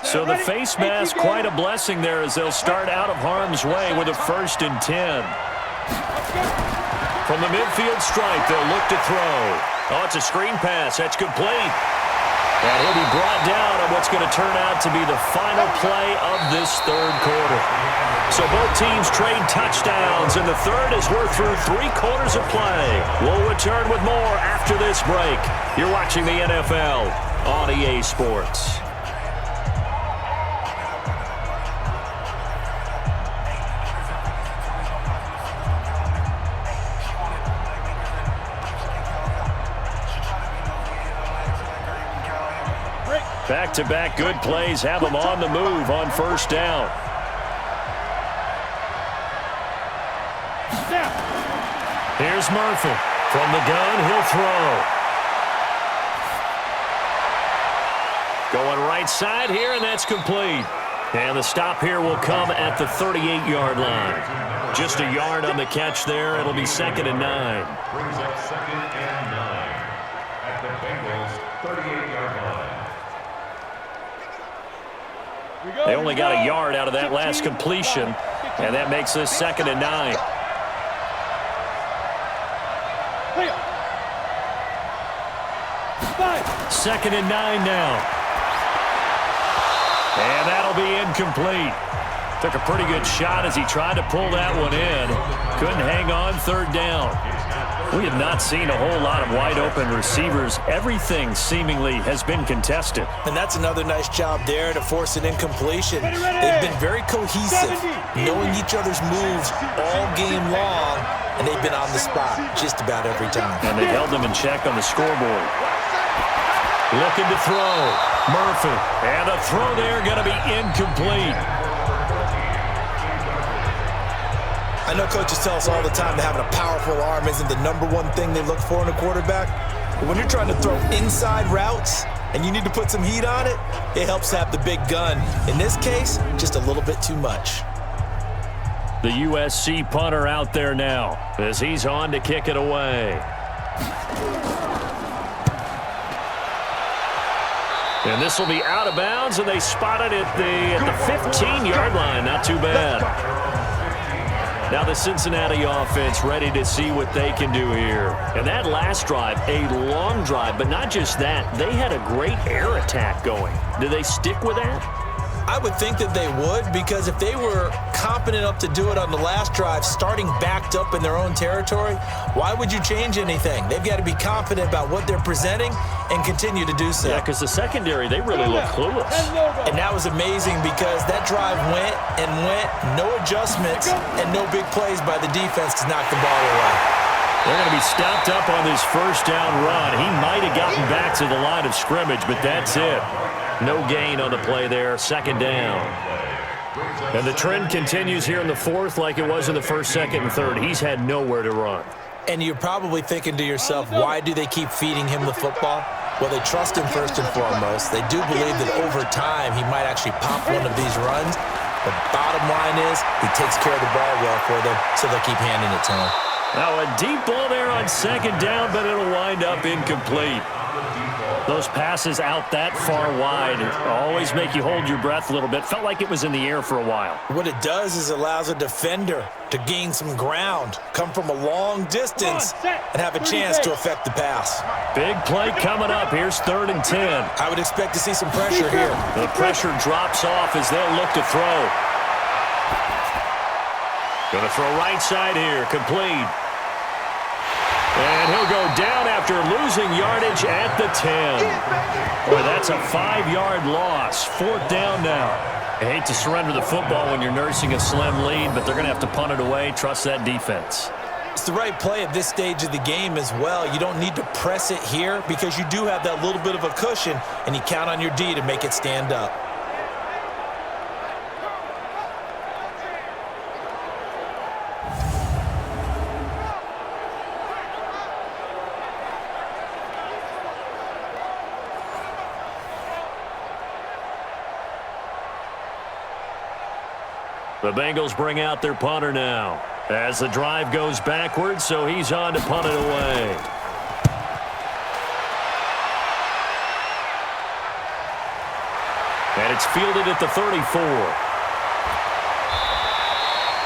So the face mask, quite a blessing there as they'll start out of harm's way with a 1st and 10. From the midfield stripe, they'll look to throw. Oh, it's a screen pass. That's complete. And he'll be brought down on what's going to turn out to be the final play of this third quarter. So both teams trade touchdowns, and the third as we're through 3 quarters of play. We'll return with more after this break. You're watching the NFL on EA Sports. Back-to-back good plays have them on the move on first down. Here's Murphy. From the gun, he'll throw. Going right side here, and that's complete. And the stop here will come at the 38-yard line. Just a yard on the catch there. It'll be 2nd and 9. Brings up 2nd and 9 at the Bengals' 38-yard line. They only got a yard out of that last completion, and that makes this 2nd and 9. Second and 9 now. And that'll be incomplete. Took a pretty good shot as he tried to pull that one in. Couldn't hang on 3rd down. We have not seen a whole lot of wide-open receivers. Everything seemingly has been contested. And that's another nice job there to force an incompletion. They've been very cohesive, knowing each other's moves all game long, and they've been on the spot just about every time. And they've held them in check on the scoreboard. Looking to throw. Murphy. And a throw there going to be incomplete. I know coaches tell us all the time that having a powerful arm isn't the #1 thing they look for in a quarterback. But when you're trying to throw inside routes and you need to put some heat on it, it helps to have the big gun. In this case, just a little bit too much. The USC punter out there now as he's on to kick it away. And this will be out of bounds, and they spot it at the 15-yard line. Not too bad. Now the Cincinnati offense ready to see what they can do here. And that last drive, a long drive, but not just that. They had a great air attack going. Do they stick with that? I would think that they would, because if they were competent enough to do it on the last drive, starting backed up in their own territory, why would you change anything? They've got to be confident about what they're presenting and continue to do so. Yeah, because the secondary, they really look clueless. And that was amazing because that drive went and went, no adjustments, and no big plays by the defense to knock the ball away. They're going to be stopped up on this first down run. He might have gotten back to the line of scrimmage, but that's it. No gain on the play there. Second down. And the trend continues here in the fourth like it was in the first, second, and third. He's had nowhere to run. And you're probably thinking to yourself, why do they keep feeding him the football? Well, they trust him first and foremost. They do believe that over time he might actually pop one of these runs. The bottom line is he takes care of the ball well for them, so they'll keep handing it to him. Now a deep ball there on second down, but it'll wind up incomplete. Those passes out that far wide always make you hold your breath a little bit. Felt like it was in the air for a while. What it does is allows a defender to gain some ground, come from a long distance, and have a chance to affect the pass. Big play coming up. Here's 3rd and 10. I would expect to see some pressure here. The pressure drops off as they'll look to throw. Going to throw right side here. Complete. And he'll go down after losing yardage at the 10. Boy, that's a 5-yard loss. 4th down now. I hate to surrender the football when you're nursing a slim lead, but they're going to have to punt it away. Trust that defense. It's the right play at this stage of the game as well. You don't need to press it here because you do have that little bit of a cushion, and you count on your D to make it stand up. The Bengals bring out their punter now as the drive goes backwards, so he's on to punt it away. And it's fielded at the 34.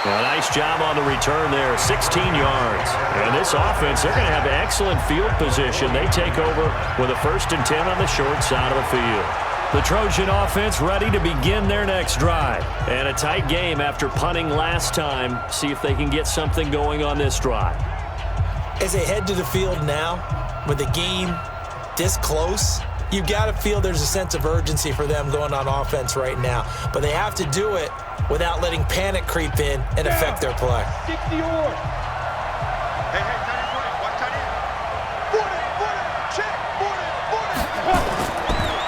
Now, nice job on the return there, 16 yards. And this offense, they're going to have excellent field position. They take over with a 1st and 10 on the short side of the field. The Trojan offense ready to begin their next drive. And a tight game after punting last time. See if they can get something going on this drive. As they head to the field now, with the game this close, you've got to feel there's a sense of urgency for them going on offense right now. But they have to do it without letting panic creep in and affect their play. 60 or. Hey, tight end, watch tight end. 40, check, 40.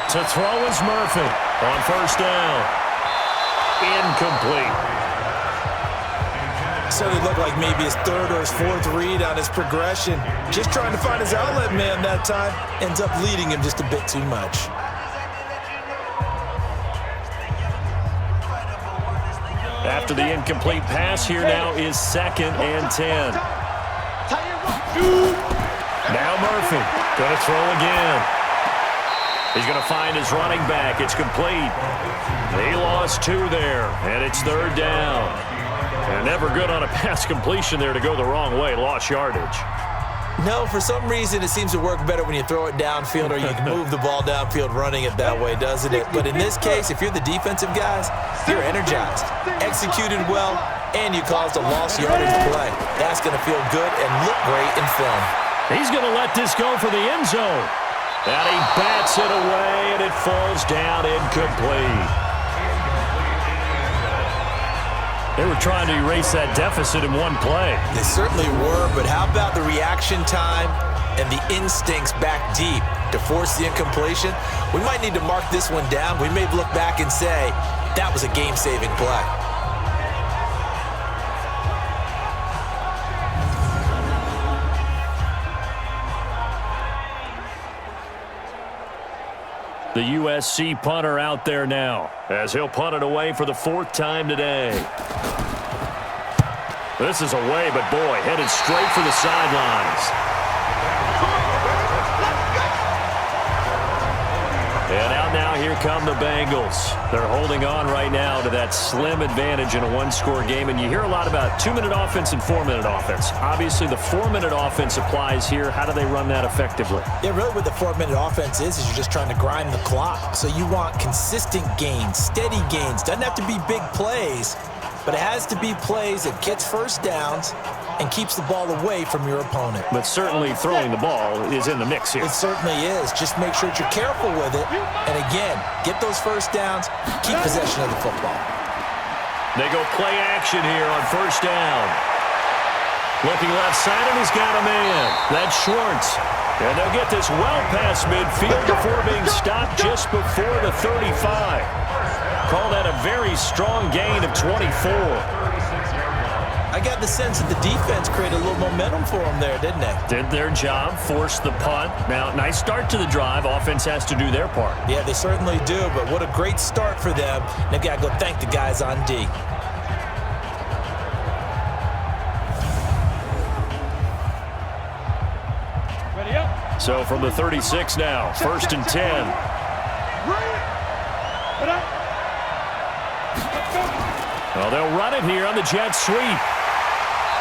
To throw is Murphy on 1st down. Incomplete. So it looked like maybe his 3rd or his 4th read on his progression. Just trying to find his outlet man that time. Ends up leading him just a bit too much. After the incomplete pass, here now is 2nd and 10. Now Murphy going to throw again. He's going to find his running back. It's complete. He lost 2 there, and it's 3rd down. And never good on a pass completion there to go the wrong way. Lost yardage. No, for some reason it seems to work better when you throw it downfield or you can move the ball downfield running it that way, doesn't it? But in this case, if you're the defensive guys, you're energized, executed well, and you caused a lost yardage play. That's going to feel good and look great in film. He's going to let this go for the end zone. And he bats it away, and it falls down incomplete. They were trying to erase that deficit in one play. They certainly were, but how about the reaction time and the instincts back deep to force the incompletion? We might need to mark this one down. We may look back and say, that was a game-saving play. The USC punter out there now as he'll punt it away for the 4th time today. This is away, but boy, headed straight for the sidelines. And out now, here come the Bengals. They're holding on right now to that slim advantage in a 1-score game. And you hear a lot about 2-minute offense and 4-minute offense. Obviously, the 4-minute offense applies here. How do they run that effectively? Yeah, really what the 4-minute offense is you're just trying to grind the clock. So you want consistent gains, steady gains. Doesn't have to be big plays, but it has to be plays that gets first downs and keeps the ball away from your opponent. But certainly throwing the ball is in the mix here. It certainly is. Just make sure that you're careful with it. And again, get those first downs, keep possession of the football. They go play action here on 1st down. Looking left side, and he's got a man. That's Schwartz. And they'll get this well past midfield before being stopped just before the 35. Call that a very strong gain of 24. I got the sense that the defense created a little momentum for them there, didn't they? Did their job, forced the punt. Now, nice start to the drive. Offense has to do their part. Yeah, they certainly do, but what a great start for them. They've got to go thank the guys on D. Ready up. So from the 36 now, 1st and 10. Well, they'll run it here on the jet sweep.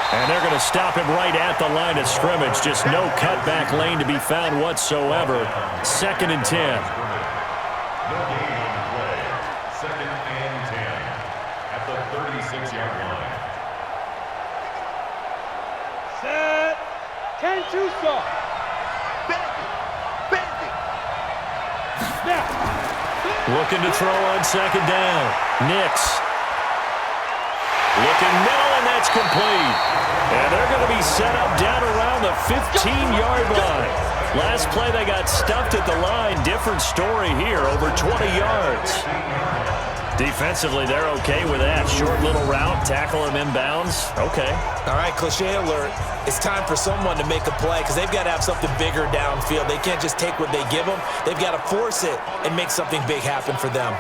And they're going to stop him right at the line of scrimmage. Just no cutback lane to be found whatsoever. 2nd and 10. No gain on the play. 2nd and 10 at the 36-yard line. Set. 10-2 start. Snap. Looking to throw on 2nd down. Nix. Looking middle, and that's complete. And they're going to be set up down around the 15-yard line. Last play, they got stuffed at the line. Different story here, over 20 yards. Defensively, they're okay with that. Short little route, tackle him inbounds. Okay. All right, cliche alert. It's time for someone to make a play because they've got to have something bigger downfield. They can't just take what they give them. They've got to force it and make something big happen for them.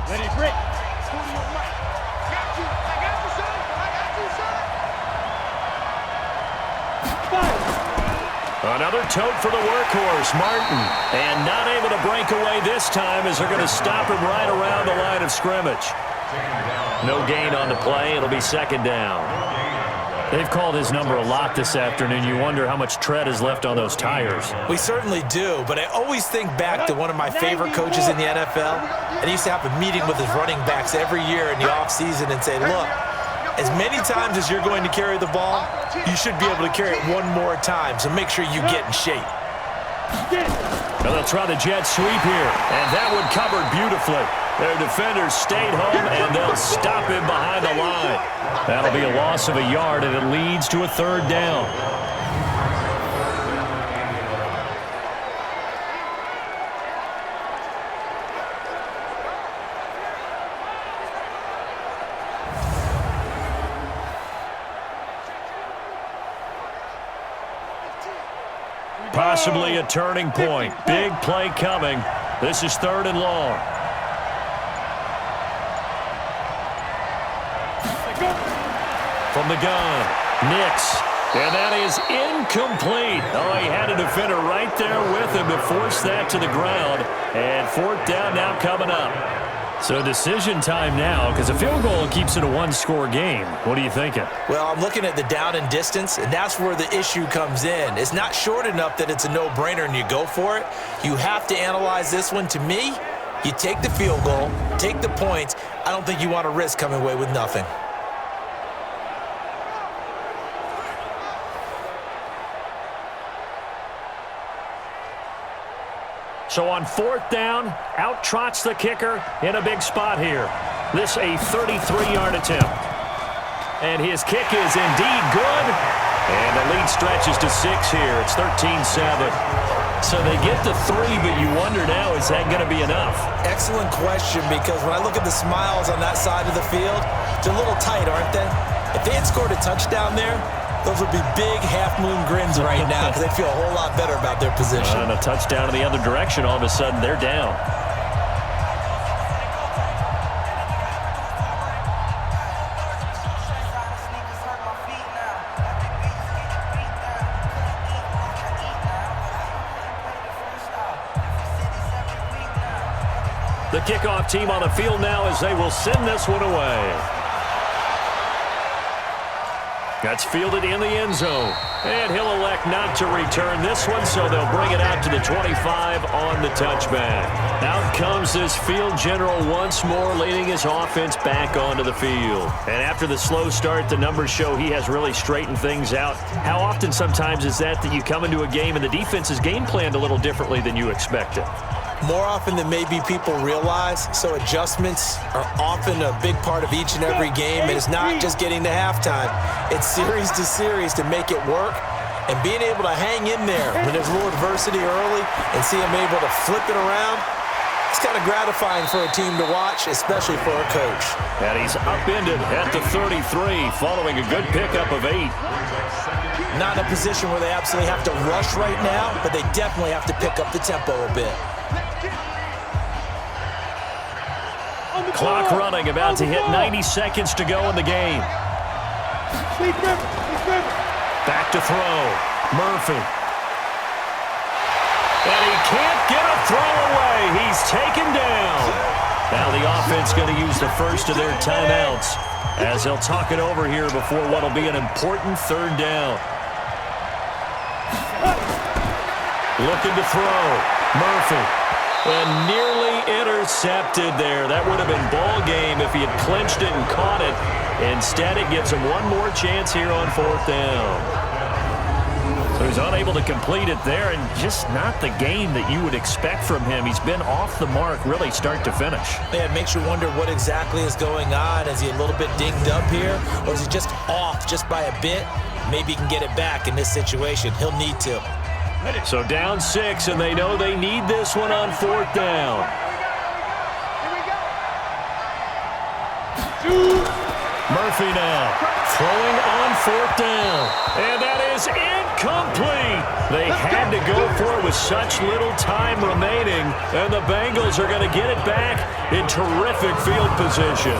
Ready, break. Another tote for the workhorse, Martin. And not able to break away this time as they're going to stop him right around the line of scrimmage. No gain on the play. It'll be 2nd down. They've called his number a lot this afternoon. You wonder how much tread is left on those tires. We certainly do, but I always think back to one of my favorite coaches in the NFL. And he used to have a meeting with his running backs every year in the offseason and say, look, as many times as you're going to carry the ball, you should be able to carry it one more time, so make sure you get in shape. Now they'll try the jet sweep here, and that one covered beautifully. Their defenders stayed home, and they'll stop him behind the line. That'll be a loss of a yard, and it leads to a 3rd down. Possibly a turning point. Big play coming. This is 3rd and long. From the gun, Nix. And that is incomplete. Oh, he had a defender right there with him to force that to the ground. And 4th down now coming up. So decision time now, because a field goal keeps it a 1-score game. What are you thinking? Well, I'm looking at the down and distance, and that's where the issue comes in. It's not short enough that it's a no-brainer and you go for it. You have to analyze this one. To me, you take the field goal, take the points. I don't think you want to risk coming away with nothing. So on 4th down, out trots the kicker in a big spot here. This a 33-yard attempt. And his kick is indeed good. And the lead stretches to 6 here. It's 13-7. So they get the 3, but you wonder now, is that going to be enough? Excellent question, because when I look at the smiles on that side of the field, they're a little tight, aren't they? If they had scored a touchdown there, those would be big half-moon grins right now because they feel a whole lot better about their position. And a touchdown in the other direction, all of a sudden they're down. The kickoff team on the field now as they will send this one away. That's fielded in the end zone. And he'll elect not to return this one, so they'll bring it out to the 25 on the touchback. Out comes this field general once more, leading his offense back onto the field. And after the slow start, the numbers show he has really straightened things out. How often sometimes is that you come into a game and the defense is game planned a little differently than you expected? more often than maybe people realize, so adjustments are often a big part of each and every game, and it's not just getting to halftime. It's series to series to make it work, and being able to hang in there when there's a little adversity early and see them able to flip it around, it's kind of gratifying for a team to watch, especially for a coach. And he's upended at the 33 following a good pickup of 8. Not in a position where they absolutely have to rush right now, but they definitely have to pick up the tempo a bit. Clock running, about to hit 90 seconds to go in the game. Back to throw. Murphy. And he can't get a throw away. He's taken down. Now the offense going to use the first of their timeouts as they'll talk it over here before what will be an important third down. Looking to throw. Murphy. And nearly intercepted there. That would have been ball game if he had clinched it and caught it. Instead, it gives him one more chance here on 4th down. So he's unable to complete it there, and just not the game that you would expect from him. He's been off the mark really start to finish. Yeah, it makes you wonder what exactly is going on. Is he a little bit dinged up here, or is he just off just by a bit? Maybe he can get it back in this situation. He'll need to. So down 6, and they know they need this one on 4th down. Murphy now throwing on 4th down, and that is incomplete. They had to go for it with such little time remaining, and the Bengals are going to get it back in terrific field position.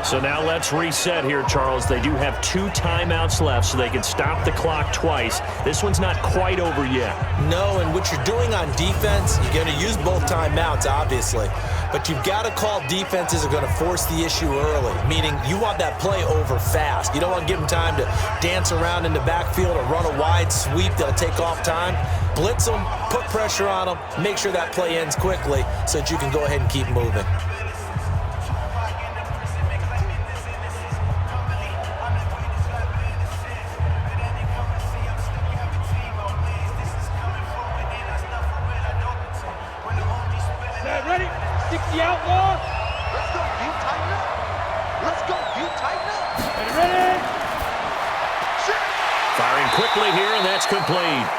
So now let's reset here, Charles. They do have 2 timeouts left, so they can stop the clock twice. This one's not quite over yet. No, and what you're doing on defense, you're going to use both timeouts, obviously. But you've got to call defenses are going to force the issue early, meaning you want that play over fast. You don't want to give them time to dance around in the backfield or run a wide sweep that'll take off time. Blitz them, put pressure on them, make sure that play ends quickly so that you can go ahead and keep moving. Ready? 60 outlaw. Let's go. You tighten up. Let's go. You tighten up. Ready? Firing quickly here, and that's complete.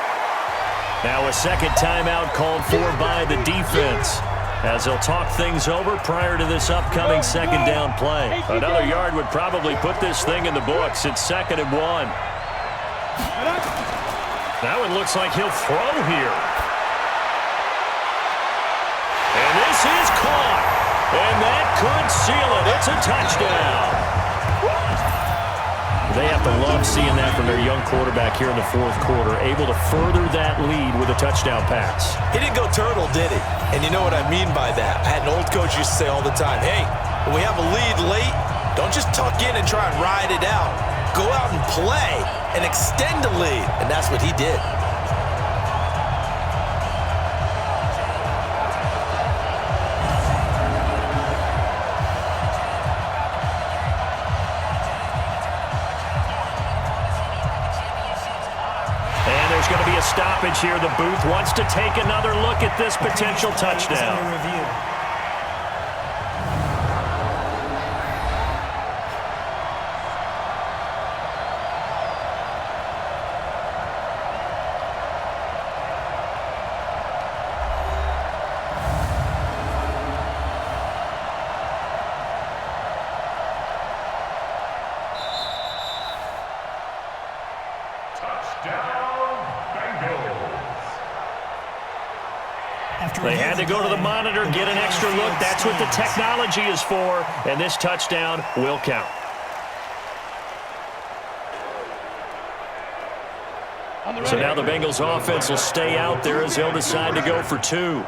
Now a second timeout called for by the defense as they'll talk things over prior to this upcoming second down play. Another yard would probably put this thing in the books. It's 2nd and 1. Now it looks like he'll throw here. And this is caught. And that could seal it. It's a touchdown. They have to love seeing that from their young quarterback here in the 4th quarter, able to further that lead with a touchdown pass. He didn't go turtle, did he? And you know what I mean by that. I had an old coach used to say all the time, hey, when we have a lead late, don't just tuck in and try and ride it out. Go out and play and extend the lead. And that's what he did. Going to be a stoppage here. The booth wants to take another look at this potential touchdown. They had to go to the monitor, get an extra look. That's what the technology is for, and this touchdown will count. So now the Bengals offense will stay out there as they'll decide to go for 2.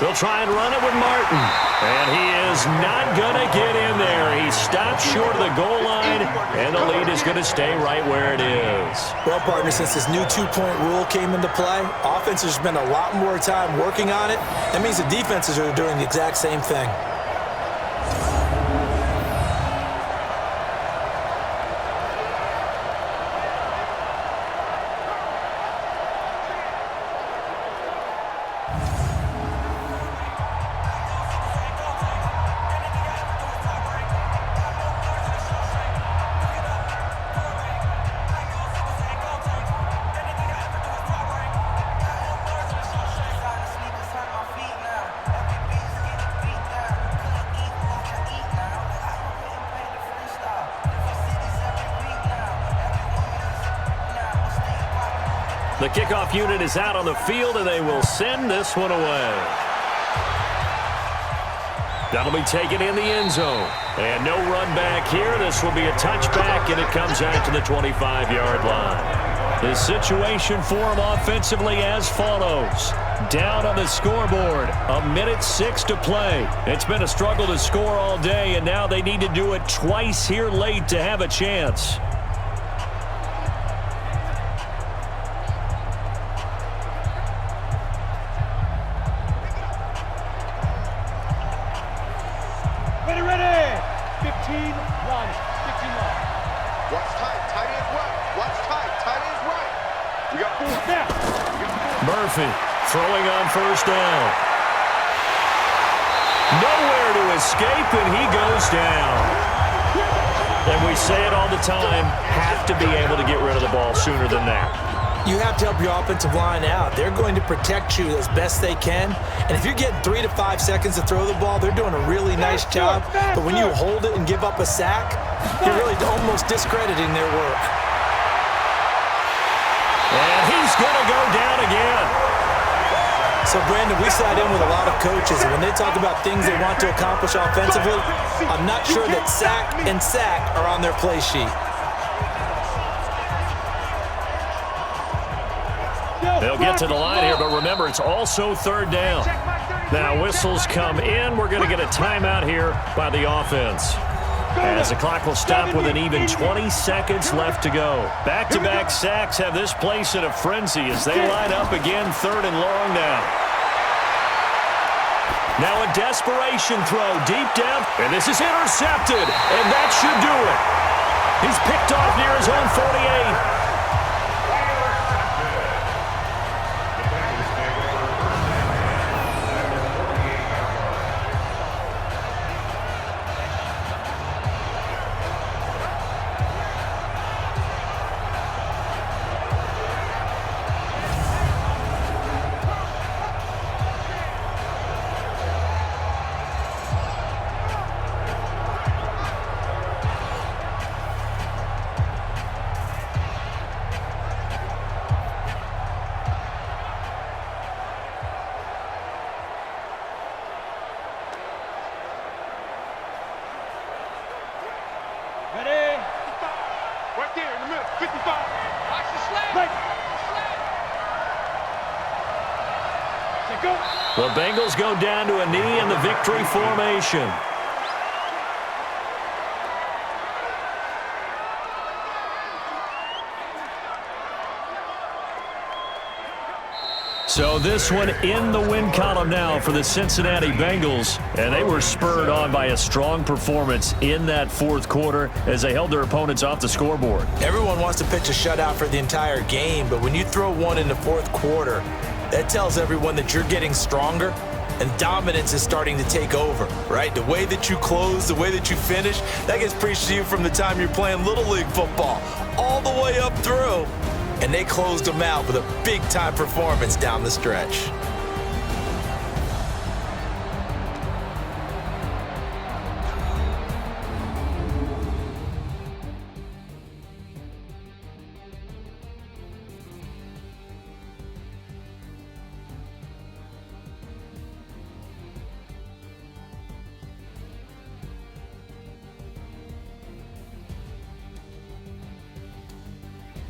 They'll try and run it with Martin. And he is not going to get in there. He stopped short of the goal line, and the lead is going to stay right where it is. Well, partner, since this new 2-point rule came into play, offense has spent a lot more time working on it. That means the defenses are doing the exact same thing. The kickoff unit is out on the field, and they will send this one away. That'll be taken in the end zone. And no run back here. This will be a touchback, and it comes out to the 25-yard line. The situation for them offensively as follows. Down on the scoreboard, 1:06 to play. It's been a struggle to score all day, and now they need to do it twice here late to have a chance. Ready. 15-1. 15-1. Watch tight. Tight end's right. Watch tight. Tight end's right. We got 4 now. Murphy throwing on first down. Nowhere to escape, and he goes down. And we say it all the time, have to be able to get rid of the ball sooner than that. You have to help your offensive line out. They're going to protect you as best they can. And if you're getting 3 to 5 seconds to throw the ball, they're doing a really nice job. But when you hold it and give up a sack, you're really almost discrediting their work. And he's going to go down again. So, Brandon, we sat in with a lot of coaches, and when they talk about things they want to accomplish offensively, I'm not sure that sack and sack are on their play sheet. They'll get to the line here, but remember, it's also third down. Now, whistles come in. We're going to get a timeout here by the offense, as the clock will stop with an even 20 seconds left to go. Back-to-back sacks have this place in a frenzy as they line up again, 3rd and long now. Now a desperation throw deep down, and this is intercepted, and that should do it. He's picked off near his own 48. Ready. Right there in the middle. 55. Watch the slant. Right. Go. The Bengals go down to a knee in the victory formation. So this one in the win column now for the Cincinnati Bengals, and they were spurred on by a strong performance in that 4th quarter as they held their opponents off the scoreboard. Everyone wants to pitch a shutout for the entire game, but when you throw one in the 4th quarter, that tells everyone that you're getting stronger and dominance is starting to take over, right? The way that you close, the way that you finish, that gets preached to you from the time you're playing Little League football all the way up through. And they closed them out with a big-time performance down the stretch.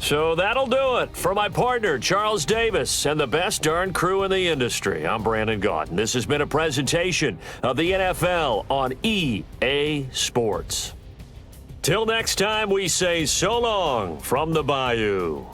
So that'll do it for my partner, Charles Davis, and the best darn crew in the industry. I'm Brandon Gaudin. This has been a presentation of the NFL on EA Sports. Till next time, we say so long from the Bayou.